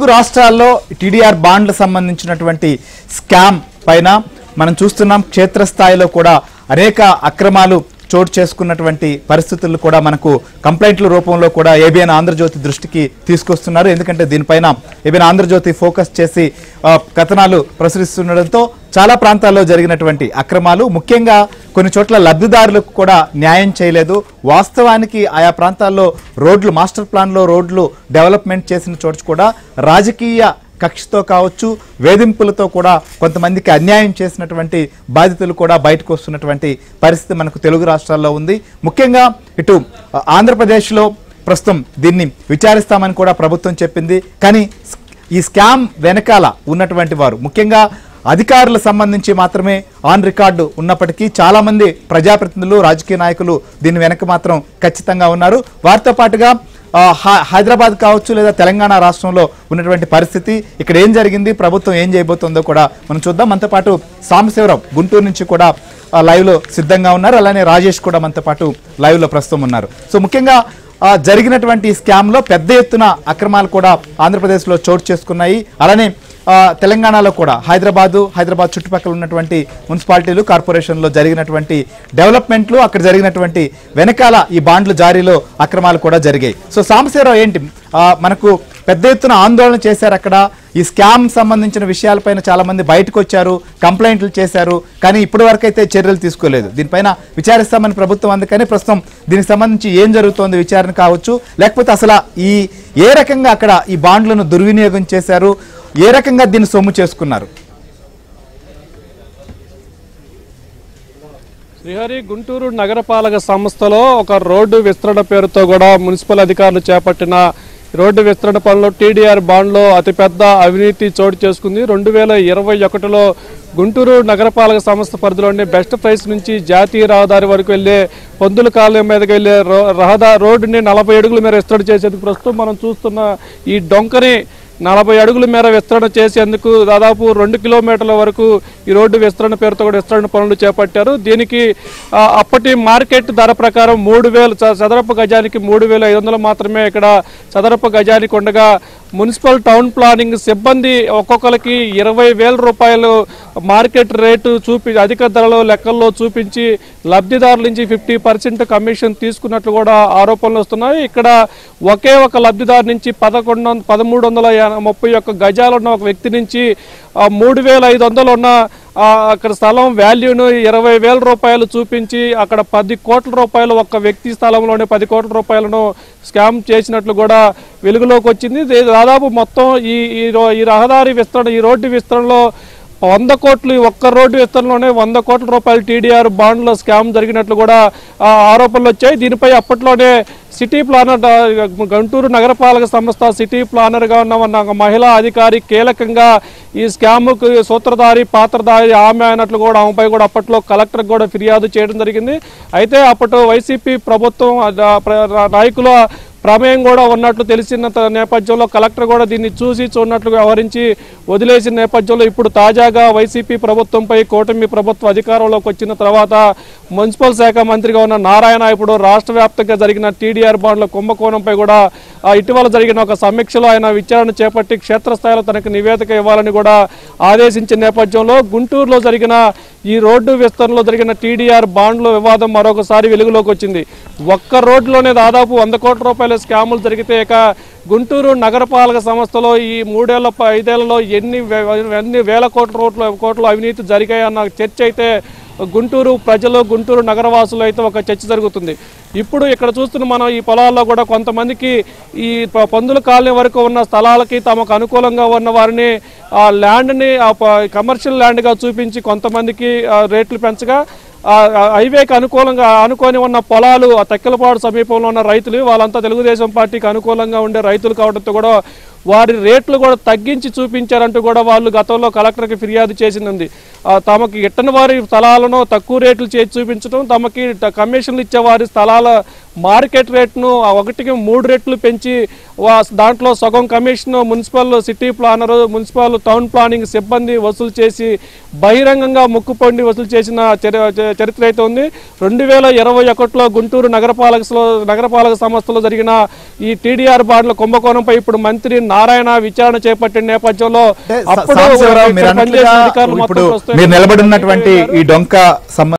తెలుగు రాష్ట్రాల్లో టీడీఆర్ బాండ్లకు సంబంధించినటువంటి స్కామ్ పైన మనం చూస్తున్నాం. క్షేత్రస్థాయిలో కూడా అనేక అక్రమాలు చోటు చేసుకున్నటువంటి పరిస్థితులు కూడా మనకు కంప్లైంట్ల రూపంలో కూడా ఏబిఎన్ ఆంధ్రజ్యోతి దృష్టికి తీసుకొస్తున్నారు. ఎందుకంటే దీనిపైన ఏబిఎన్ ఆంధ్రజ్యోతి ఫోకస్ చేసి కథనాలు ప్రచురిస్తుండడంతో చాలా ప్రాంతాల్లో జరిగినటువంటి అక్రమాలు, ముఖ్యంగా కొన్ని చోట్ల లబ్ధిదారులకు కూడా న్యాయం చేయలేదు. వాస్తవానికి ఆయా ప్రాంతాల్లో రోడ్లు మాస్టర్ ప్లాన్లో రోడ్లు డెవలప్మెంట్ చేసిన చోటు కూడా రాజకీయ కక్షతో కావచ్చు, వేధింపులతో కూడా కొంతమందికి అన్యాయం చేసినటువంటి బాధితులు కూడా బయటకు వస్తున్నటువంటి పరిస్థితి మనకు తెలుగు రాష్ట్రాల్లో ఉంది. ముఖ్యంగా ఇటు ఆంధ్రప్రదేశ్లో ప్రస్తుతం దీన్ని విచారిస్తామని కూడా ప్రభుత్వం చెప్పింది. కానీ ఈ స్కామ్ వెనకాల ఉన్నటువంటి వారు ముఖ్యంగా అధికారులకు సంబంధించి మాత్రమే ఆన్ రికార్డు ఉన్నప్పటికీ చాలామంది ప్రజాప్రతినిధులు, రాజకీయ నాయకులు దీని వెనక మాత్రం ఖచ్చితంగా ఉన్నారు. వారితో పాటుగా హైదరాబాద్ కావచ్చు లేదా తెలంగాణ రాష్ట్రంలో ఉన్నటువంటి పరిస్థితి, ఇక్కడ ఏం జరిగింది, ప్రభుత్వం ఏం చేయబోతుందో కూడా మనం చూద్దాం. మనతో పాటు సాంబశివరావు గుంటూరు నుంచి కూడా లైవ్లో సిద్ధంగా ఉన్నారు. అలానే రాజేష్ కూడా మనతో పాటు లైవ్లో ప్రస్తుతం ఉన్నారు. సో ముఖ్యంగా జరిగినటువంటి స్కామ్లో పెద్ద ఎత్తున అక్రమాలు కూడా ఆంధ్రప్రదేశ్లో చోటు చేసుకున్నాయి. అలానే తెలంగాణలో కూడా హైదరాబాద్ చుట్టుపక్కల ఉన్నటువంటి మున్సిపాలిటీలు, కార్పొరేషన్లో జరిగినటువంటి డెవలప్మెంట్లు, అక్కడ జరిగినటువంటి వెనకాల ఈ బాండ్లు జారీలో అక్రమాలు కూడా జరిగాయి. సో సాంబశివరావు, ఏంటి మనకు పెద్ద ఎత్తున ఆందోళన చేశారు అక్కడ. ఈ స్కామ్ సంబంధించిన విషయాలపైన చాలా మంది బయటకు వచ్చారు, కంప్లైంట్లు చేశారు, కానీ ఇప్పటి వరకు అయితే చర్యలు తీసుకోలేదు. దీనిపైన విచారిస్తామని ప్రభుత్వం అంది. కానీ ప్రస్తుతం దీనికి సంబంధించి ఏం జరుగుతోంది, విచారణ కావచ్చు, లేకపోతే అసలు ఏ రకంగా అక్కడ ఈ బాండ్లను దుర్వినియోగం చేశారు, ఏ రకంగా దీన్ని సొమ్ము చేసుకున్నారు? శ్రీహరి, గుంటూరు నగరపాలక సంస్థలో ఒక రోడ్డు విస్తరణ పేరుతో కూడా మున్సిపల్ అధికారులు చేపట్టిన రోడ్డు విస్తరణ పనులు టీడీఆర్ బాండ్లో అతిపెద్ద అవినీతి చోటు చేసుకుంది. 2021లో గుంటూరు నగరపాలక సంస్థ పరిధిలోని బెస్ట్ ప్రైస్ నుంచి జాతీయ రహదారి వరకు వెళ్లే పొందుల కాలనీ మీదకి వెళ్లే రోడ్డుని 40 అడుగుల మేర విస్తరణ చేసేందుకు ప్రస్తుతం మనం చూస్తున్న ఈ డొంకని 40 అడుగుల మేర విస్తరణ చేసేందుకు దాదాపు 2 కిలోమీటర్ల వరకు ఈ రోడ్డు విస్తరణ పేరుతో కూడా విస్తరణ పనులు చేపట్టారు. దీనికి అప్పటి మార్కెట్ ధర ప్రకారం 3,000 చదరపు గజానికి 3,500 మాత్రమే ఇక్కడ చదరపు గజానికి ఉండగా, మున్సిపల్ టౌన్ ప్లానింగ్ సిబ్బంది ఒక్కొక్కరికి 20,000 రూపాయలు మార్కెట్ రేటు అధిక ధరలో లెక్కల్లో చూపించి లబ్ధిదారుల నుంచి 50% కమిషన్ తీసుకున్నట్లు కూడా ఆరోపణలు వస్తున్నాయి. ఇక్కడ ఒకే ఒక లబ్ధిదారు నుంచి 1,331 గజాలు ఉన్న ఒక వ్యక్తి నుంచి 3,500 ఉన్న అక్కడ స్థలం వాల్యూను 20,000 రూపాయలు చూపించి అక్కడ 10 కోట్ల రూపాయలు ఒక్క వ్యక్తి స్థలంలోనే 10 కోట్ల రూపాయలను స్కామ్ చేసినట్లు కూడా వెలుగులోకి వచ్చింది. దాదాపు మొత్తం ఈ రహదారి విస్తరణ, ఈ రోడ్డు విస్తరణలో 100 కోట్లు, ఒక్క రోడ్డు విస్తరణలోనే 100 కోట్ల రూపాయలు టీడీఆర్ బాండ్లో స్కామ్ జరిగినట్లు కూడా ఆరోపణలు వచ్చాయి. దీనిపై అప్పట్లోనే సిటీ ప్లానర్, గుంటూరు నగరపాలక సంస్థ సిటీ ప్లానర్గా ఉన్న ఒక మహిళా అధికారి కీలకంగా ఈ స్కామ్కు సూత్రధారి, పాత్రధారి ఆమె అయినట్లు కూడా ఆమెపై కూడా అప్పట్లో కలెక్టర్కి కూడా ఫిర్యాదు చేయడం జరిగింది. అయితే అప్పట్లో వైసీపీ ప్రభుత్వం నాయకుల ప్రమేయం కూడా ఉన్నట్లు తెలిసిన నేపథ్యంలో కలెక్టర్ కూడా దీన్ని చూడనట్లు వ్యవహరించి వదిలేసిన నేపథ్యంలో ఇప్పుడు తాజాగా వైసీపీ ప్రభుత్వంపై కూటమి ప్రభుత్వ అధికారంలోకి వచ్చిన తర్వాత మున్సిపల్ శాఖ మంత్రిగా ఉన్న నారాయణ ఇప్పుడు రాష్ట్ర వ్యాప్తంగా జరిగిన టీడీఆర్ బాండ్ల కుంభకోణంపై కూడా ఇటీవల జరిగిన ఒక సమీక్షలో ఆయన విచారణ చేపట్టి క్షేత్రస్థాయిలో తనకు నివేదిక ఇవ్వాలని కూడా ఆదేశించిన నేపథ్యంలో గుంటూరులో జరిగిన ఈ రోడ్డు విస్తరణలో జరిగిన టీడీఆర్ బాండ్ల వివాదం మరొకసారి వెలుగులోకి వచ్చింది. ఒక్క రోడ్లోనే దాదాపు 100 కోట్ల రూపాయల స్కాములు జరిగితే ఇక గుంటూరు నగరపాలక సంస్థలో ఈ 3-5 ఏళ్లలో ఎన్ని వేల కోట్ల అవినీతి జరిగాయన్న చర్చ అయితే గుంటూరు ప్రజలు, గుంటూరు నగరవాసులు అయితే ఒక చర్చ జరుగుతుంది. ఇప్పుడు ఇక్కడ చూస్తున్న మనం ఈ పొలాల్లో కూడా కొంతమందికి ఈ పందుల కాలనీ వరకు ఉన్న స్థలాలకి తమకు అనుకూలంగా ఉన్న వారిని ఆ ల్యాండ్ని కమర్షియల్ ల్యాండ్గా చూపించి కొంతమందికి రేట్లు పెంచగా, హైవేకి అనుకోని ఉన్న పొలాలు తెక్కలపాడు సమీపంలో ఉన్న రైతులు, వాళ్ళంతా తెలుగుదేశం పార్టీకి అనుకూలంగా ఉండే రైతులు కావడంతో కూడా వారి రేట్లు కూడా తగ్గించి చూపించారంటూ కూడా వాళ్ళు గతంలో కలెక్టర్కి ఫిర్యాదు చేసింది. తమకి ఇట్టని వారి స్థలాలను తక్కువ రేట్లు చేసి చూపించడం, తమకి కమిషన్లు ఇచ్చే వారి స్థలాల మార్కెట్ రేట్ను 1కి 3 రెట్లు పెంచి దాంట్లో సగం commission municipal city planner, municipal town planning సిబ్బంది వసూలు చేసి బహిరంగంగా ముక్కుపొండి వసూలు చేసిన చరిత్ర అయితే ఉంది. 2021లో గుంటూరు నగరపాలక సంస్థలో జరిగిన ఈ టీడీఆర్ బాండ్ల కుంభకోణంపై ఇప్పుడు మంత్రి అంటే విచారణ చేపట్టిన నేపథ్యంలో సాంబశివరావు, మీరు పనిచేసిన అన్నట్లుగా అధికారులు ఇప్పుడు మొత్తం మీరు నిలబడినటువంటి ఈ డొంక